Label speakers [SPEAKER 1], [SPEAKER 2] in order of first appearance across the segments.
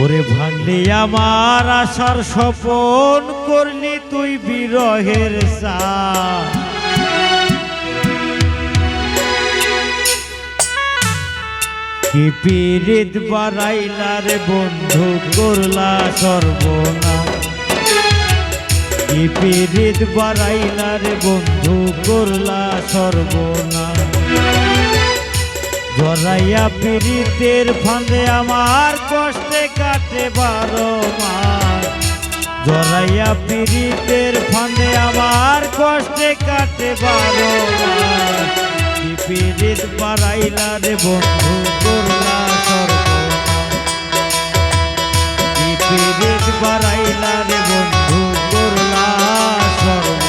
[SPEAKER 1] ওরে ভাঙলি আমার আশার স্বপন করলি তুই বিরহের সাথ কি পীড়িত বাড়াইলা রে বন্ধু করলা সর্বনাশ কি পীড়িত বাড়াইলা রে বন্ধু করলা সর্বনাশ জড়াইয়া পীড়িতের ফাঁদে আমার কষ্টে কাটে 12 মাস জড়াইয়া পীড়িতের ফাঁদে আমার কষ্টে কাটে 12 মাস কি পীড়িত বাড়াইলা রে বন্ধু করলা সর্বনাশ কি পীড়িত বাড়াইলা রে বন্ধু করলা সর্বনাশ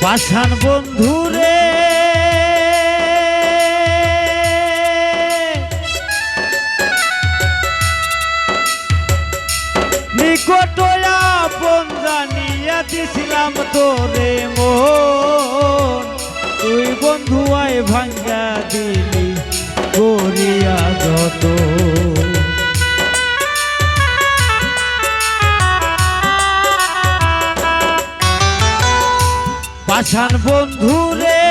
[SPEAKER 1] পাষাণ বন্ধুরে নিকট আপন জানিয়া দিছিলাম তোরে মন তুই বন্ধু আয় ভাঙ্গা দিলি করিয়া যত পাষাণ বন্ধুরে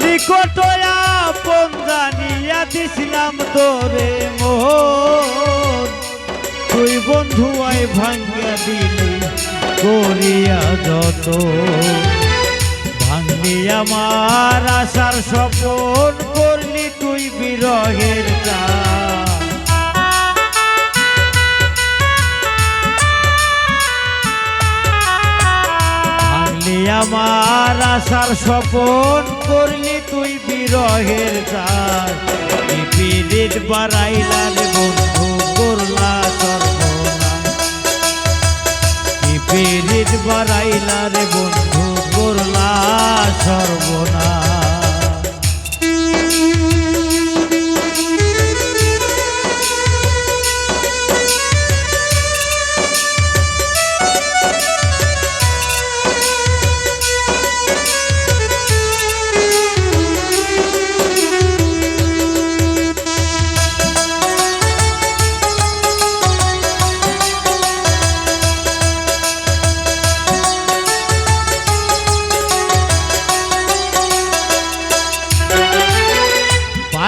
[SPEAKER 1] নিকট আপন জানিয়া দিছিলাম তোরে মন তুই বন্ধু আয় ভাঙ্গা দিলি করিয়া যত ভাঙলি আমার আশার স্বপন করলি তুই বিরহের কাজ আমার আশার স্বপন করলি তুই বিরহের কাজ কি পীড়িত বাড়াইলা রে বন্ধু করলা সর্বনাশ কি পীড়িত বাড়াইলা রে বন্ধু করলা সর্বনাশ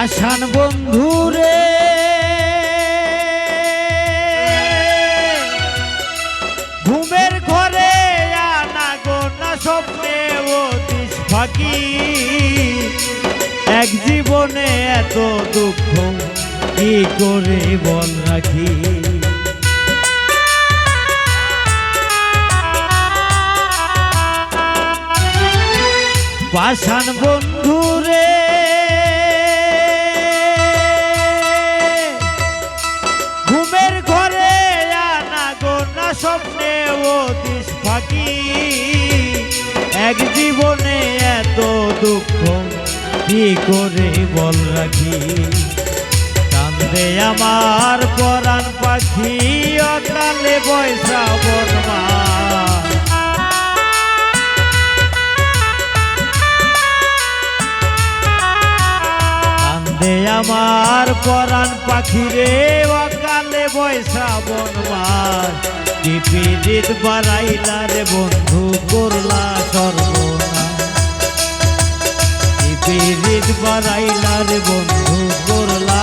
[SPEAKER 1] পাষাণ বন্ধুরে ঘুমের ঘরে আনা গোনা স্বপ্নে অতিশ ফাঁকি এক জীবনে এত দুঃখ কি করে বল রাখি পাষাণ বন্ধুরে স্বপ্নে অতিশ ফাঁকি এক জীবনে এত দুঃখ কি করে বল রাখি কান্দে আমার পরাণ পাখি অকালে বৈশাবন মাস কান্দে আমার পরাণ পাখি রে অকালে বৈশাবন মাস কি পীড়িত বাড়াইলা রে বন্ধু করলা সর্বনাশ কি পীড়িত বাড়াইলা রে বন্ধু করলা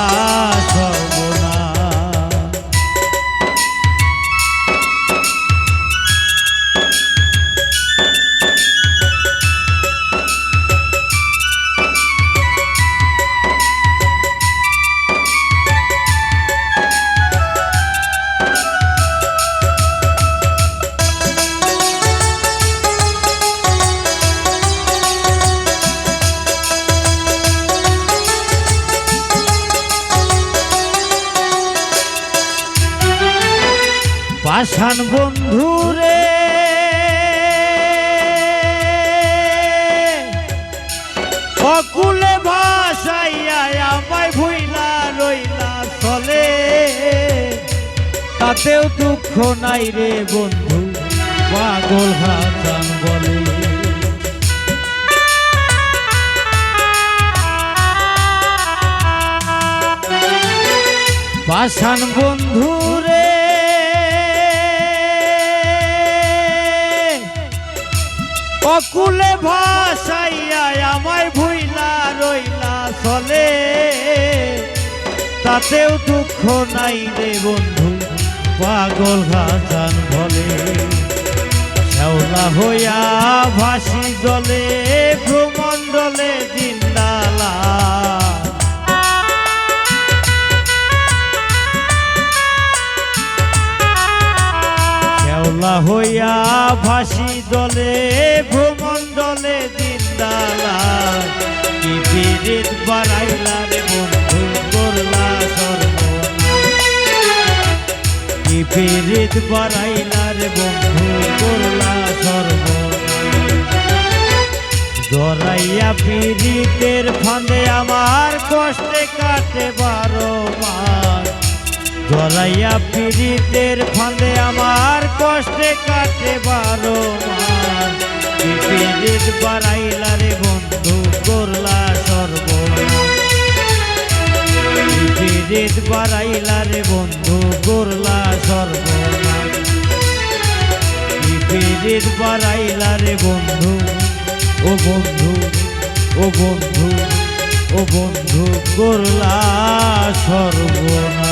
[SPEAKER 1] সর্বনাশ পাষাণ বন্ধু রে অকুলে ভাসাইয়া আমায় ভুইলা রইলা চলে, তাতেও দুঃখ নাই রে বন্ধু পাগল হাসান বলে। পাষাণ বন্ধু রে অকুলে ভাসাইয়া আমায় ভুইলা রইলা চলে, তাতেও দুঃখ নাই রে বন্ধু পাগল হাসান বলে। শ্যাওলা হইয়া ভাসি জলে ভ্রমণ্ডলে জিন্দালা, শ্যাওলা হইয়া ভাসি জলে ভ্রমণ্ডলে জিন্দালা, কি পীড়িত বাড়াইলা রে বন্ধু করলা সর্বনাশ, কি পীড়িত বাড়াইলা রে বন্ধু করলা সর্বনাশ। জড়াইয়া পীড়িতের ফাঁদে আমার কষ্টে কাটে 12 মাস, জড়াইয়া পীড়িতের ফাঁদে আমার কষ্টে কাটে 12 মাস, কি পীড়িত বাড়াইলা রে বন্ধু করলা সর্বনাশ, কি পীড়িত বাড়াইলা রে বন্ধু করলা সর্বনাশ, কি পীড়িত বাড়াইলা রে বন্ধু, ও বন্ধু ও বন্ধু ও বন্ধু করলা সর্বনাশ।